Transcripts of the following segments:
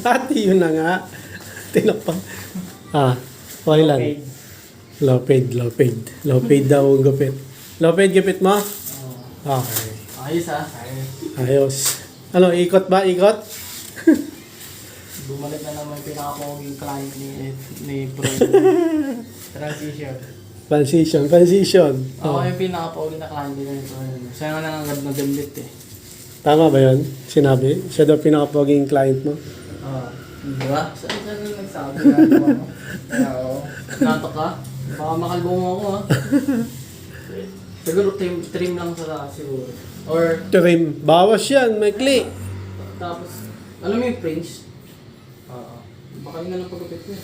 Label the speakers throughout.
Speaker 1: Ate, yun na nga. Tinapang. Okay lang. Low paid. Low paid daw ang gupit. Low paid gupit mo? Okay.
Speaker 2: Ayos ah.
Speaker 1: Ayos. Ano, ikot ba? Ikot?
Speaker 2: Bumalik na naman yung pinaka-poging client ni Bro.
Speaker 1: Transition.
Speaker 2: Ako yung pinaka-poging na client ni Bro. Siya nga nangangad na gambit eh.
Speaker 1: Tama ba yun? Sinabi? Siya daw pinaka-poging client mo?
Speaker 2: Oo. Di ba? Saan na nagsabi na mo? Oo. Natok ka? Baka makalbo mo ako ah. Siguro trim lang sa taas siguro. Or
Speaker 1: Trim. Bawas yan. Maikli.
Speaker 2: tapos, alam mo yung fringe? Oo. Baka yun na lang pagkapit mo.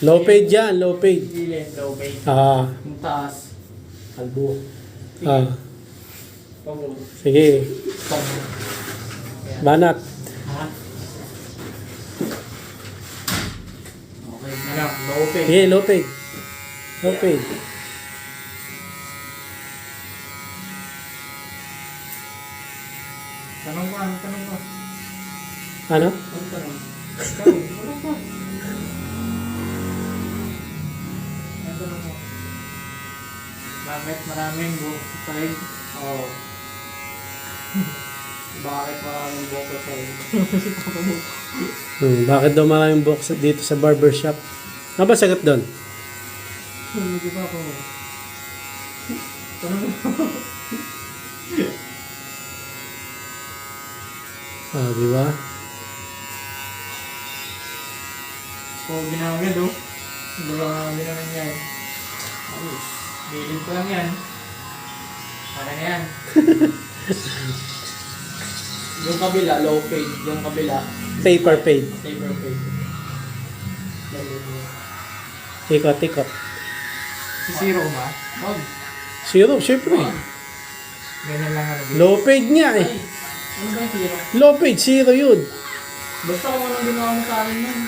Speaker 1: Low paid yan. Low paid.
Speaker 2: Gilid, low pay.
Speaker 1: Yung
Speaker 2: Yung taas, kalbo. Pag-
Speaker 1: Sige.
Speaker 2: pag-
Speaker 1: Banat.
Speaker 2: Ha? Okay na lang, low pay.
Speaker 1: Sige, low paid. Low paid.
Speaker 2: Tanong ko.
Speaker 1: Ano?
Speaker 2: Tanong ko. Tanong ko. Bakit maraming buhok sa sahig? Oo. Bakit maraming buhok sa sahig?
Speaker 1: Bakit daw maraming box dito sa barbershop? Ano ba sagot doon?
Speaker 2: Hindi pa ako. Tanong ko.
Speaker 1: Di ba?
Speaker 2: So, ginagad oh. Grabe naman yan. Ayos. Bilin ko lang yan. Para na yan. Yung kabila, low paid. Yung kabila,
Speaker 1: Paper paid.
Speaker 2: saver paid.
Speaker 1: Ikot.
Speaker 2: Si Zero ba? Wag.
Speaker 1: Zero, syempre.
Speaker 2: Ganyan lang ano.
Speaker 1: Low paid nga eh.
Speaker 2: Ay, ano ba yung Zero?
Speaker 1: Low paid, zero yun.
Speaker 2: Basta kung anong ginawa mo sa akin nun.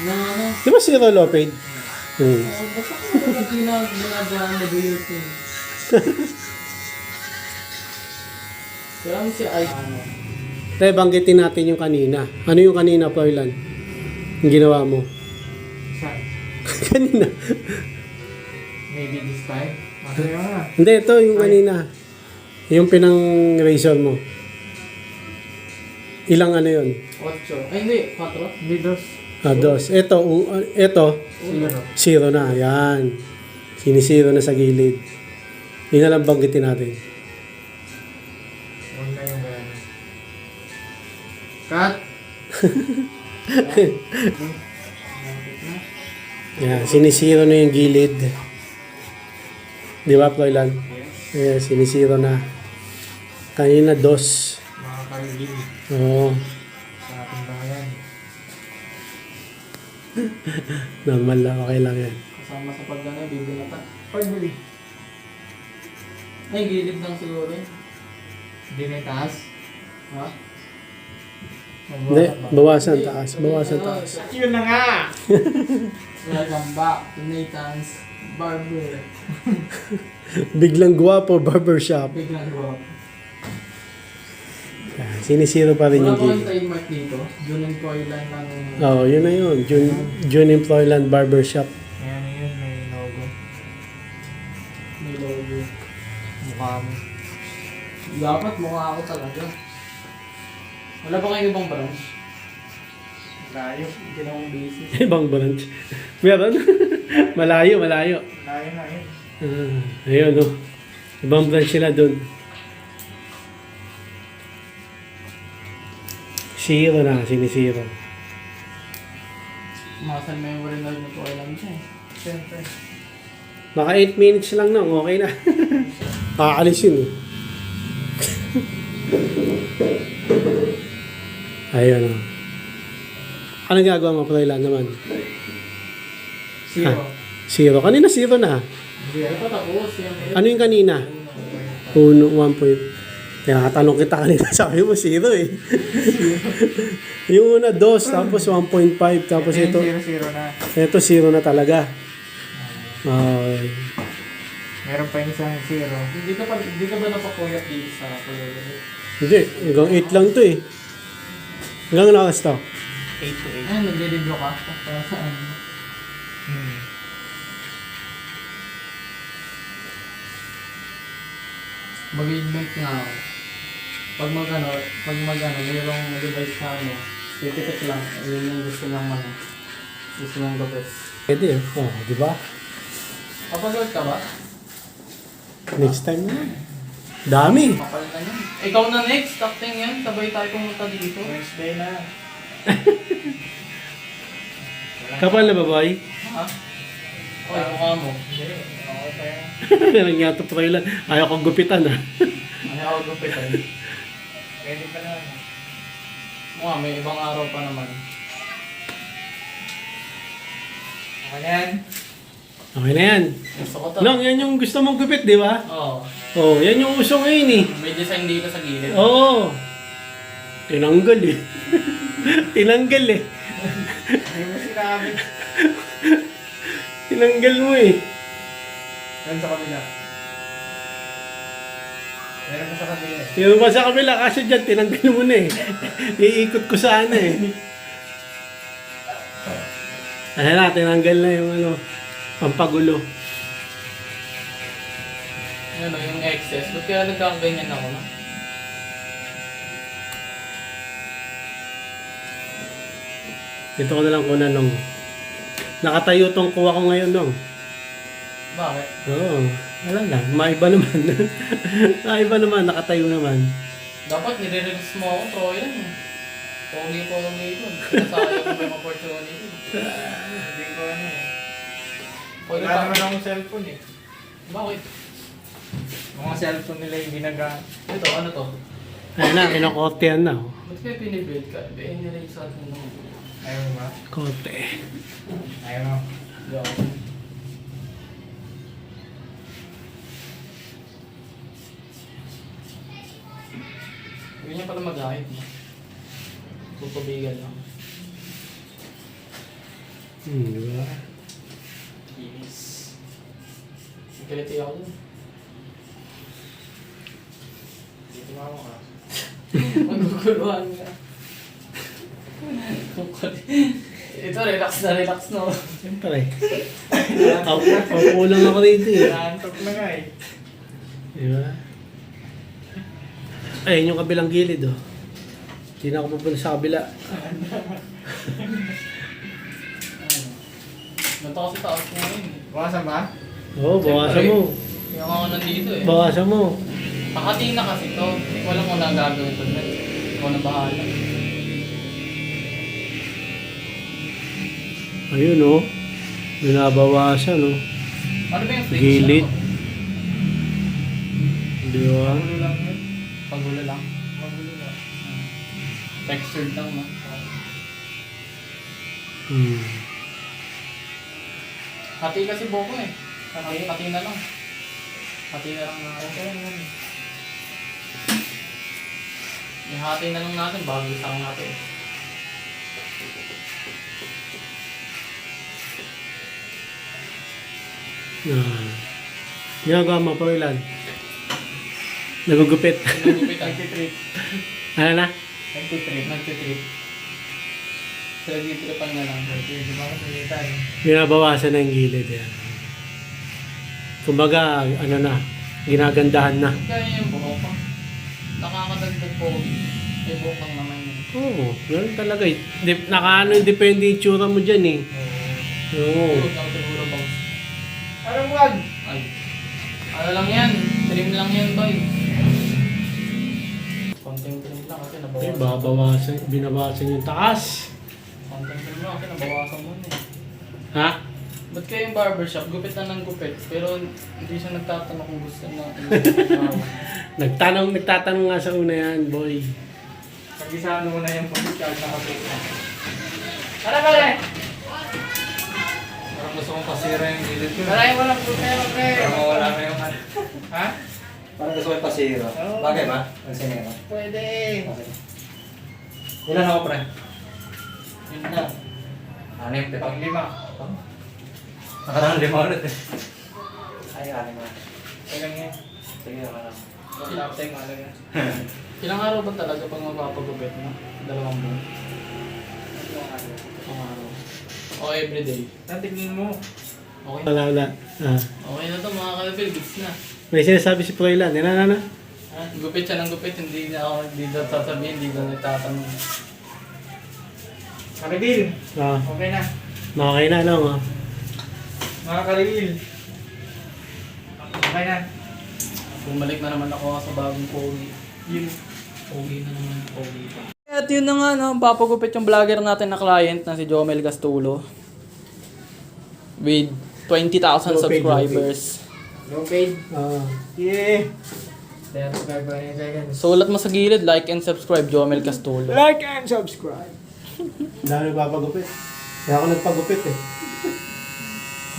Speaker 2: Na ano.
Speaker 1: Di ba zero low paid?
Speaker 2: Basta kung anong ginagawa mo bills yun. Kaya mo si Ay.
Speaker 1: Tayo, banggitin natin yung kanina. Ano yung kanina, Floylan? Yung ginawa mo?
Speaker 2: Saan?
Speaker 1: Kanina.
Speaker 2: Maybe this time? Masaya nga.
Speaker 1: Hindi, ito yung kanina. Yung pinang-razor mo. Ilang ano yun?
Speaker 2: 8. Ay hindi, 4. Hindi, 2.
Speaker 1: Dos. Ito, zero na. Yan. Sinisiro na sa gilid. Yun na lang banggitin natin.
Speaker 2: Huwag na yung gano'n. Cut!
Speaker 1: Yan. Sinisiro na yung gilid. Di ba, Floylan?
Speaker 2: Yes.
Speaker 1: Sinisiro na. Kanina, dos.
Speaker 2: Mga karigin
Speaker 1: Oo.
Speaker 2: sa ating bayan.
Speaker 1: Normal lang. Okay lang yan.
Speaker 2: Kasama sa pagdana, bibinata. Pag-bili. Ay, gilid lang siguro yun. Hindi na yung taas? Ha?
Speaker 1: Hindi. Bawasan taas. Bawasan taas.
Speaker 2: Yun na nga! Welcome back to Nathan's Barber.
Speaker 1: Biglang guwapo, barbershop.
Speaker 2: Biglang go.
Speaker 1: Yan. Sinisiro pa rin
Speaker 2: Wala
Speaker 1: yung
Speaker 2: ko yung
Speaker 1: gilid.
Speaker 2: trademark dito. Yun ang toyline ng...
Speaker 1: Oo, yun na yun. June in Floyland Barbershop.
Speaker 2: Ayan yun, may logo. May logo. Mukha mo. Dapat mukha ako talaga. Wala ba kayong ibang branch? Layo. Hindi na akong busy.
Speaker 1: Ibang branch. Meron? malayo.
Speaker 2: Layo na yun.
Speaker 1: Ayun, oh. Ibang branch sila dun. Zero na, sinisiro.
Speaker 2: Muscle memory na rin ito alam siya eh. Siyempre.
Speaker 1: Baka 8 minutes lang na, okay na. Kakaalis yun eh. Ayun, oh. Anong gagawa mo, Floylan naman?
Speaker 2: Zero.
Speaker 1: Zero. Kanina zero na.
Speaker 2: Hindi pa tapos. Siyempre.
Speaker 1: Ano yung kanina? 1 point. Kaya katanong kita kanina, sabi mo zero eh. Yung una, 2, tapos 1.5, tapos ito,
Speaker 2: Zero na.
Speaker 1: ito zero na talaga. Okay.
Speaker 2: Meron pa yung isang zero. Hindi ka ba napapuyat dito sa kulay?
Speaker 1: Hindi, hanggang 8 lang to eh. Hanggang na oras to?
Speaker 2: 8 to 8. Ay, nagre-review ka? Para saan? Mag-invent nga ako. Pag mag-ano, mayroong device na ano, tipitik lang. Yun yung gusto niyang ano. Gusto niyang gawin.
Speaker 1: Pwede eh. Oh, di ba?
Speaker 2: Kapag ka ba?
Speaker 1: Next time na. Dami.
Speaker 2: Kapal na yan. Ikaw na next, captain yan. Sabay tayo pumunta dito. Wednesday na.
Speaker 1: Kapal na ba, boy?
Speaker 2: Ha? Okay, mukha mo. Hindi, okay pa yan.
Speaker 1: Lang yato pa lang. Ayaw kong gupitan ah.
Speaker 2: Ayaw ko gupitan. Pwede pa na. Mukha, may ibang araw pa naman. Okay na yan.
Speaker 1: Okay na yan.
Speaker 2: Gusto ko to.
Speaker 1: Long, yan yung gusto mong gupit, di ba?
Speaker 2: Oo.
Speaker 1: Oh, yan yung uso ngayon eh.
Speaker 2: May design dito sa gilid.
Speaker 1: Oo. Tinanggal eh. Tinanggal eh.
Speaker 2: Hindi mo sinabi.
Speaker 1: Tinanggal mo eh.
Speaker 2: Yan sa kabila. Meron pa sa kabila.
Speaker 1: Yung pa sa kabila, kasi dyan, tinanggal mo na eh. Iikot ko sana eh. Ayan na, tinanggal na yung ano, pampagulo.
Speaker 2: Ano, yung excess. Ba't kaya nagkakaganyan ako, no?
Speaker 1: Dito ko na lang kunan nung. Nakatayo tong kuha ko ngayon nung.
Speaker 2: Bakit?
Speaker 1: Oo, wala lang. Maiba naman. Maiba naman, nakatayo naman.
Speaker 2: Dapat nire-release mo ako, Troyan. Pogi-pogi ko. Pinasayang ko yung opportunity. Hindi ko ano eh. Wala naman akong cellphone eh. Bakit? Mga cellphone nila yung ginagamit. Ito, ano to?
Speaker 1: Ayun na, kinakotehan na. Oh.
Speaker 2: Ba't kaya pinibuild ka? Nire-release natin mo. Ayaw mo ba?
Speaker 1: Kote.
Speaker 2: Ayaw mo. Hindi ako. Hindi niya pala mag-ahit mo. Tutubigan lang.
Speaker 1: Di ba?
Speaker 2: Yes. Magkaliti ako dun. Dito ba ako ka? Maguguluhan ka. Ito, relax na.
Speaker 1: Siyempre. Kulang ako rito eh.
Speaker 2: Naantok na nga eh.
Speaker 1: Di ba? Ayun yung kabilang gilid oh. Hindi na ako pupunta sa kabila.
Speaker 2: Ganito kasi taas mo ngayon eh. Bawasan ba?
Speaker 1: Oo, bawasan mo.
Speaker 2: Yung ako nandito eh.
Speaker 1: Bawasan mo.
Speaker 2: Pakati na kasi to. Walang mo na gagawin to. Ikaw na bahala.
Speaker 1: Ayun oh. Binabawasan oh.
Speaker 2: Ano ba yung flex?
Speaker 1: Gilid. Di ba?
Speaker 2: Pagulo lang yun. Pagulo lang. Pagulo lang. Textured lang no? Hati kasi buko eh. Hati na lang. Hati na lang na. Okay lang yun. Ihati na lang natin bago isang natin.
Speaker 1: Ginagawa mo pa ilan? Nagugupit.
Speaker 2: Nagugupit. Nagtitrip.
Speaker 1: Ano na?
Speaker 2: Nagtitrip. Nagtitripan na lang. Di ba kasi tayo?
Speaker 1: Binabawasan na yung gilid yan. Kumbaga, ano na, ginagandahan na.
Speaker 2: Kaya yung buhok ko. Nakakadagdag po. May buhok lang naman yun.
Speaker 1: Oo, ganun talaga eh. Nakaano, depende yung tsura mo dyan eh. Oo.
Speaker 2: Siguro bang. Anong wag? Ay. Ano lang yan? Trim lang yan, boy. Konting trim lang kasi
Speaker 1: Eh,
Speaker 2: nabawasan.
Speaker 1: binabawasan yung taas.
Speaker 2: Konting trim lang kasi nabawasan mo na eh.
Speaker 1: Ha?
Speaker 2: Ba't kayo yung barbershop? Gupit na ng gupit. Pero hindi siya nagtatanong kung gusto na.
Speaker 1: Nagtatanong nga sa una yan, boy.
Speaker 2: Pag-isano mo na yung pag-isano na kapita. Ano ba rin? Parang gusto kong pasira yung gilid ko. Maraming walang problema, pre. Parang mawala na yung ano. Ha?
Speaker 3: Parang gusto ko yung pasira.
Speaker 2: Oo.
Speaker 3: Bagay ba? Ang sinema.
Speaker 2: Pwede.
Speaker 3: Okay. Ilan ako, pre?
Speaker 2: Yun na.
Speaker 3: 6, 7.
Speaker 2: Pang-5.
Speaker 3: Nakaraan 5 ulit eh. Ay, 6 na.
Speaker 2: Kailan yan?
Speaker 3: Sige, naman ako.
Speaker 2: Lapteng talaga. Ilang araw ba talaga pag magpapagupit mo? 2 buwan? 2 araw. O everyday?
Speaker 3: Tatignan mo.
Speaker 2: Okay.
Speaker 1: Wala. Ah.
Speaker 2: Okay na to mga kalapil, goods na.
Speaker 1: May sinasabi si Froilan. Yan na.
Speaker 2: Ha? Gupit siya ng gupit, hindi na ako hindi na sasabihin, hindi na nagtatanong.
Speaker 3: Karigil.
Speaker 1: Ah.
Speaker 3: Okay na.
Speaker 1: Okay na, no? Ah.
Speaker 3: Mga karigil. Okay na.
Speaker 2: Bumalik na naman ako sa bagong pogi. Yun. Pogi na naman, pogi pa. At yun na nga, no, papagupit yung vlogger natin na client na si Jomel Gastulo. With 20,000
Speaker 1: Low paid,
Speaker 2: subscribers.
Speaker 3: No paid.
Speaker 1: Ah.
Speaker 3: Yeah. Then, subscribe seconds.
Speaker 2: Sulat mo sa gilid, like and subscribe, Jomel Gastulo.
Speaker 3: Like and subscribe.
Speaker 1: Dami nagpapagupit. Kaya ako nagpagupit eh.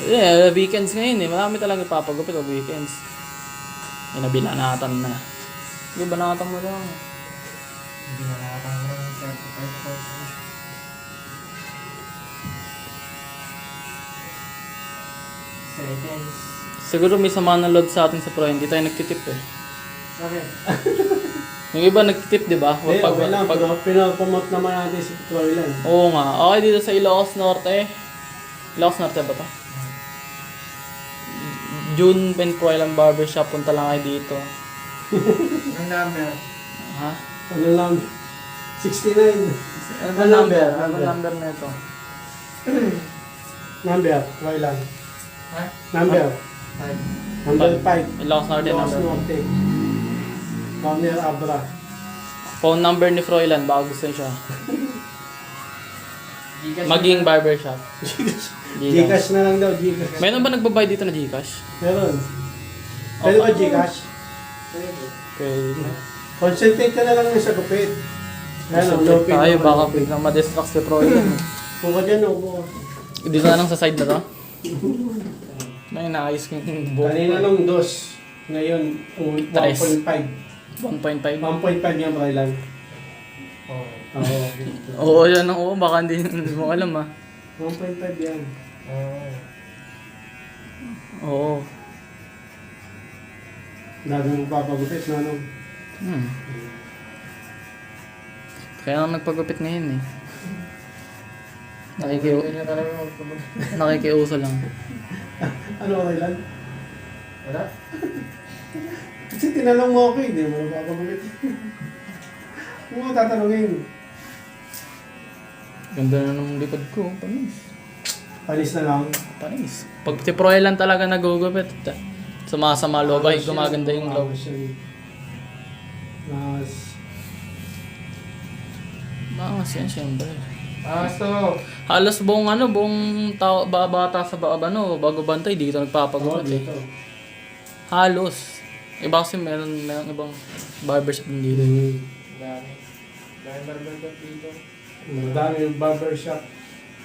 Speaker 2: Yeah, weekends ngayon eh. Marami talaga papagupit o weekends. Yan na binanatan na. Yung banatan mo lang.
Speaker 3: Hindi na nakakang ng 35 seconds.
Speaker 2: Siguro may sama ng load sa atin sa pro, hindi tayo nagtitip eh.
Speaker 3: Okay.
Speaker 2: Yung iba nagtitip, di ba?
Speaker 1: Eh, okay lang. Pinapromote naman natin si Froilan.
Speaker 2: Oo nga. Okay, dito sa Ilocos Norte. Ilocos Norte ba to? June Ben Proilan Barbershop. Punta lang kayo dito.
Speaker 3: Ang number.
Speaker 2: Ha?
Speaker 1: Ano lang? 69.
Speaker 2: Ano ba number? Ano ba number na ito?
Speaker 1: Number, Froilan.
Speaker 3: Ha?
Speaker 1: Number.
Speaker 3: 5.
Speaker 1: Number 5.
Speaker 2: Ilocos Norte
Speaker 1: Ilocos
Speaker 2: number.
Speaker 1: Norte. Corner Abra.
Speaker 2: Phone number ni Froilan. Baka gusto niya siya. Maging barbershop.
Speaker 1: Gcash na lang daw, Gcash.
Speaker 2: Mayroon ba nagbabayad dito na Gcash?
Speaker 1: Meron. Pwede ba Gcash?
Speaker 2: Pwede.
Speaker 1: Concentrate ka na lang sa gupit. Ayan, low pay
Speaker 2: Tayo,
Speaker 1: naman.
Speaker 2: baka biglang ma-distract si Froilan.
Speaker 1: Kung ka dyan, upo.
Speaker 2: Dito na lang sa side na to. May naayos ko yung buhok.
Speaker 1: Kanina nung 2. Ngayon, 1.5.
Speaker 2: 1.5.
Speaker 1: 1.5 yung Froilan.
Speaker 3: Oh.
Speaker 1: Oo.
Speaker 2: Oo, yan ang oo. Baka hindi mo alam ah.
Speaker 1: 1.5 yan.
Speaker 3: Oh.
Speaker 2: Oo.
Speaker 1: Dami mo papagupit na ano.
Speaker 2: Kaya ako nagpagupit ngayon eh.
Speaker 3: Hindi na talaga magpapag.
Speaker 2: Nakikiuso lang.
Speaker 1: Ano Froilan?
Speaker 3: Wala?
Speaker 1: Kasi tinanong mo ako, hindi mo papagupit. Kung mo tatanungin.
Speaker 2: Ganda na ng likod ko. Panis.
Speaker 1: Palis na lang.
Speaker 2: Panis. Pag si Froilan talaga nagugupit, sumasama loob ay gumaganda yung loob. Maangas yan syempre.
Speaker 3: Aso.
Speaker 2: Halos buong tao, bata sa bago bantay dito nagpapagupit eh.
Speaker 1: Dito.
Speaker 2: Halos. Iba kasi meron ibang barbershop din dito.
Speaker 3: Dami. Dami barbershop dito.
Speaker 1: Madami yung barbershop.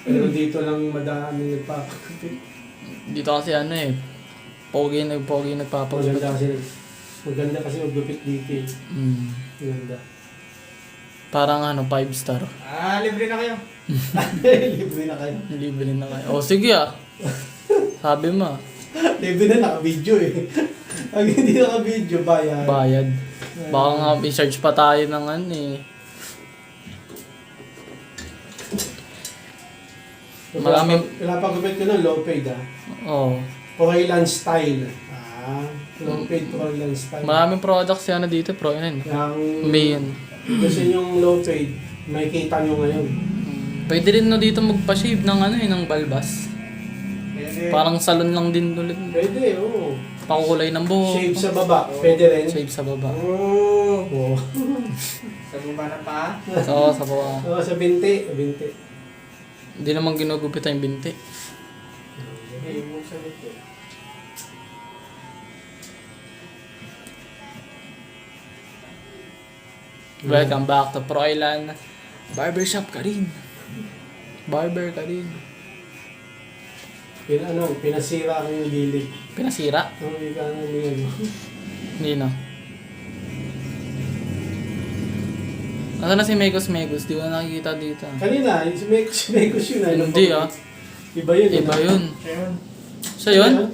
Speaker 1: Pero dito lang madami nagpapagupit.
Speaker 2: Dito kasi pogi nagpapagupit.
Speaker 1: Maganda kasi maggupit dito eh. Maganda.
Speaker 2: Parang 5 star.
Speaker 3: Libre na kayo.
Speaker 1: Libre na kayo.
Speaker 2: Libre na kayo. O sige ah. Sabi mo.
Speaker 1: Libre na naka-video eh. Pag hindi naka-video, bayad.
Speaker 2: Bayad. Baka nga i-charge pa tayo ng Maraming...
Speaker 1: Pinapagupit ko ng low paid ah.
Speaker 2: Oo.
Speaker 1: Froilan style. Low paid Froilan style.
Speaker 2: Maraming products yan dito, pro yan.
Speaker 1: Yung
Speaker 2: May yan.
Speaker 1: kasi yung low paid, may kita nyo ngayon.
Speaker 2: Pwede rin dito magpa-shave ng ng balbas.
Speaker 3: Pwede.
Speaker 2: Parang salon lang din ulit.
Speaker 1: Pwede, oo.
Speaker 2: Pakukulay ng buhok.
Speaker 1: Shave sa baba, pwede rin.
Speaker 2: Shave sa baba.
Speaker 1: Oo.
Speaker 3: Sa bumba ng paa.
Speaker 2: Oo, sa baba.
Speaker 1: Oo, sa binti. Binti.
Speaker 2: Hindi naman ginugupit yung binti.
Speaker 1: Okay, mo sa binti.
Speaker 2: Welcome back to Froilan Barbershop ka rin. Barber ka rin.
Speaker 1: Pinasira ko yung gilid.
Speaker 2: Pinasira?
Speaker 1: Hindi ka na yun.
Speaker 2: Hindi na. Nasaan na si Megos? Di ko na nakikita dito.
Speaker 1: Kanina, si Mekos yun.
Speaker 2: Hindi ah.
Speaker 1: Iba yun.
Speaker 2: Iba yun.
Speaker 3: Ayun.
Speaker 2: Siya yun?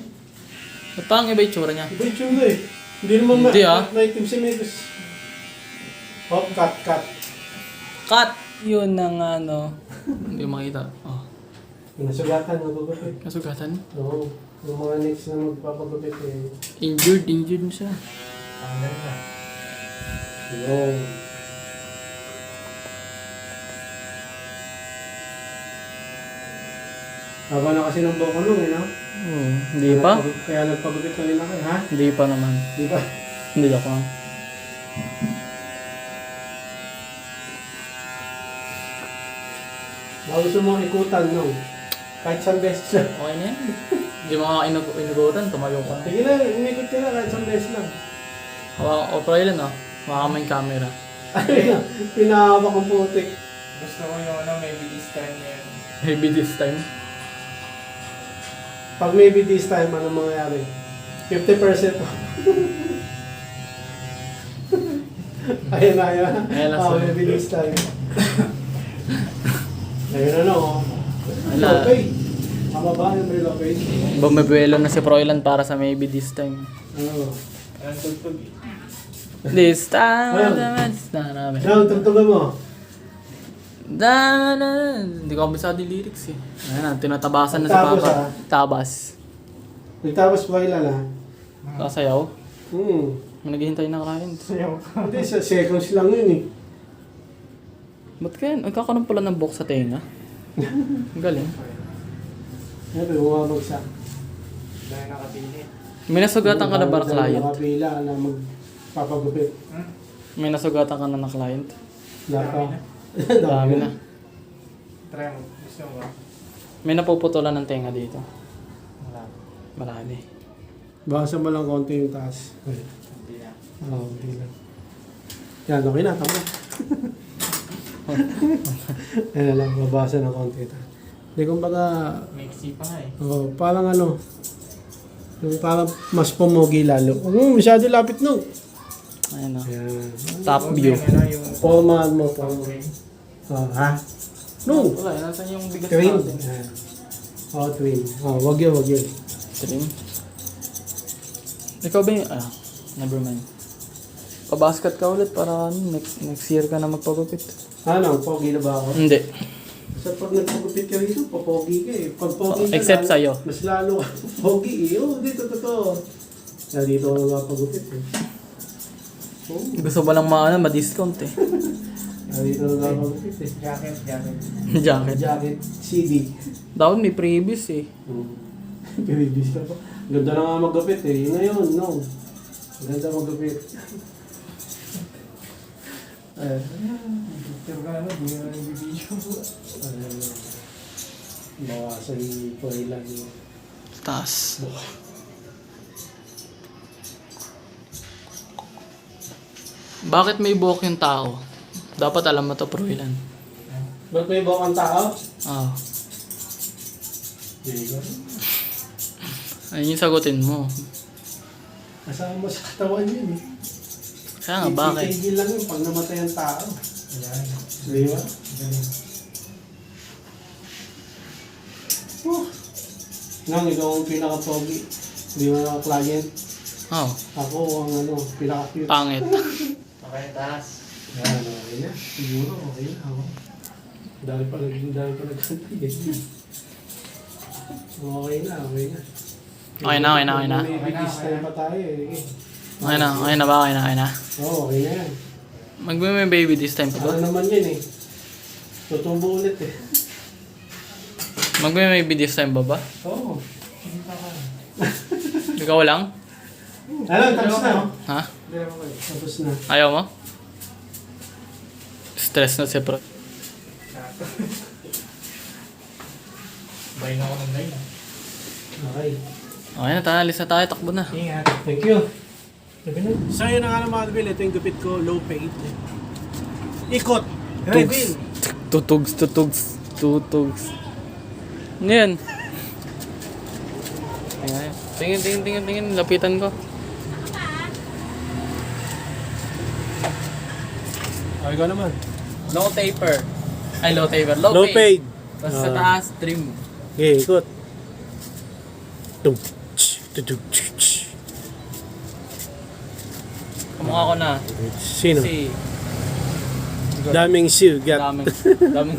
Speaker 2: Ba't parang iba yung tsura niya?
Speaker 1: Iba yung tsura eh. Hindi naman
Speaker 2: Hindi, ah.
Speaker 1: maitim si Megus. Hop, cut.
Speaker 2: Cut! Yun ang ano. Hindi makita. Oh.
Speaker 1: Nasugatan, magugupit.
Speaker 2: Kasugatan?
Speaker 1: Oo. Yung mga next na magpapagupit eh.
Speaker 2: Injured na siya.
Speaker 3: Tanggal na.
Speaker 1: Yung. Haba na kasi ng buko nung, no?
Speaker 2: Oo. Hindi pa?
Speaker 1: Kaya nagpagupit na rin ako, ha?
Speaker 2: Hindi pa naman.
Speaker 1: Di ba?
Speaker 2: Hindi ako.
Speaker 1: Baka gusto mo ikutan, no? Kahit isang beses lang.
Speaker 2: Okay na yan. Hindi mo nga inugutan. Tumayo ka.
Speaker 1: Sige na, umikot ka na kahit isang beses lang.
Speaker 2: O, pero ilan ah. Makakama yung camera.
Speaker 1: Ayun na, pinahawak ang putik.
Speaker 3: Gusto ko yung ano, maybe this time yan.
Speaker 2: Maybe this time.
Speaker 1: Pag maybe this time, ano mangyayari? 50% off. Ayun na.
Speaker 2: Ayan na,
Speaker 1: Oh,
Speaker 2: sorry.
Speaker 1: maybe this time. Ayun na, no?
Speaker 2: Wala.
Speaker 1: Okay. Tama ba yung relocate?
Speaker 2: Bumibuelo na si Froilan para sa maybe this time.
Speaker 1: Ano?
Speaker 3: Anong tugtog eh.
Speaker 2: This time,
Speaker 1: Ayun.
Speaker 2: namin.
Speaker 1: Ano, tugtugan mo?
Speaker 2: Hindi ko kabisado yung lyrics eh. Ayan na, tinatabasan na si
Speaker 1: Nagtabas,
Speaker 2: Papa.
Speaker 1: ah.
Speaker 2: Tabas.
Speaker 1: Nagtapos pa ilan, ha?
Speaker 2: Sasayaw. May naghihintay na client.
Speaker 3: Sayaw ka.
Speaker 1: Hindi, sa seconds lang yun eh.
Speaker 2: Ba't kaya? Nagkakaroon pala ng box sa tenga. Ang galing.
Speaker 1: Ano, bumabagsak.
Speaker 3: Dahil nakapili.
Speaker 2: May nasugatan ka na ba na client?
Speaker 1: Nakapila na magpapagupit.
Speaker 2: May nasugatan ka na na client?
Speaker 1: Lapa.
Speaker 2: Dami na.
Speaker 3: Try mo. Gusto mo ba?
Speaker 2: May napuputulan ng tenga dito.
Speaker 3: Wala.
Speaker 2: Marami.
Speaker 1: Basa mo lang konti yung taas.
Speaker 3: Hindi na.
Speaker 1: Oo, hindi lang. Yan, okay na, tama. Ayan na lang, babasa ng konti taas. Hindi, kumbaga,
Speaker 3: Mixy pa nga eh.
Speaker 1: parang ano, yung parang mas pumogi lalo. Masyado lapit no.
Speaker 2: Ayan o.
Speaker 1: Ayan.
Speaker 2: Top view.
Speaker 3: Yung ano, yung...
Speaker 1: Formahan mo, formahan.
Speaker 3: Okay.
Speaker 1: Ha? No!
Speaker 2: Wala, nasan yung bigas
Speaker 1: Twin.
Speaker 2: natin?
Speaker 1: Ayan. Twin. Wag yun, wag yun.
Speaker 2: Trim. Ikaw ba yung... never mind. Pa-basket ka ulit para next year ka na magpagupit.
Speaker 1: Ano, pogi na ba ako?
Speaker 2: Hindi.
Speaker 1: Sa pag nagpagupit ka rito, papogi ka eh. Pag pogi ka,
Speaker 2: Except
Speaker 1: lalo-
Speaker 2: sa'yo.
Speaker 1: Mas lalo ka pogi eh. Dito, totoo. Kaya dito ako nagpagupit eh.
Speaker 2: Gusto ba lang ma-discount eh.
Speaker 1: Kaya dito nagpagupit eh.
Speaker 3: Jacket.
Speaker 2: Jacket.
Speaker 1: Jacket, CD.
Speaker 2: Dapat may previous eh.
Speaker 1: Pinibis ka pa. Ganda na nga magupit eh. Yun na yun, no. Ganda magupit.
Speaker 3: Picture ka naman, di na nag-video.
Speaker 1: Bawasan po ilan yun.
Speaker 2: Taas. Bakit may buhok yung tao? Dapat alam mo to, Froilan.
Speaker 1: Ba't may bukang tao?
Speaker 2: Ah.
Speaker 1: Hindi ko.
Speaker 2: Ayun yung sagutin mo.
Speaker 1: Kasama mo sa katawan yun eh.
Speaker 2: Kaya nga, bakit?
Speaker 1: Itigil lang yun pag namatay ang tao.
Speaker 3: Ayan.
Speaker 1: Di ba?
Speaker 3: Galing.
Speaker 1: Nang ikaw ang pinaka-pogi. Di ba naka-client?
Speaker 2: Oh,
Speaker 1: Ako ang ano, pinaka-cute.
Speaker 2: pangit.
Speaker 3: Okay, taas.
Speaker 1: Yan, okay na. Siguro, okay na ako. Dahil pa nagkantay. Okay na, okay na.
Speaker 2: Okay na.
Speaker 1: May bigis tayo pa tayo eh.
Speaker 2: Okay na ba? Okay na.
Speaker 1: Oo, okay na yan.
Speaker 2: May baby this time pa ba?
Speaker 1: Ano naman yan eh. Tutubo ulit eh.
Speaker 2: May baby this time ba ba?
Speaker 1: Oo.
Speaker 2: Ikaw lang?
Speaker 1: Ano, tapos na.
Speaker 2: Ha?
Speaker 1: Tapos na.
Speaker 2: Ayaw mo? Stress na siya, bro.
Speaker 3: Bayin ako ng line.
Speaker 1: Okay.
Speaker 2: Okay na, alis na tayo. Takbo na.
Speaker 3: Ingat.
Speaker 1: Thank you. So yun na nga naman, Bill. Ito yung gupit ko, low paid. Ikot. Reveal.
Speaker 2: Tutugs. Ano yan? Tingin. Lapitan ko.
Speaker 1: Okay ko naman.
Speaker 2: Low taper. Ay, low taper. Low paid. Tapos sa taas, trim.
Speaker 1: Okay, ikot.
Speaker 2: Mukha ko na.
Speaker 1: Sino?
Speaker 2: Si...
Speaker 1: Daming sugat.
Speaker 2: Daming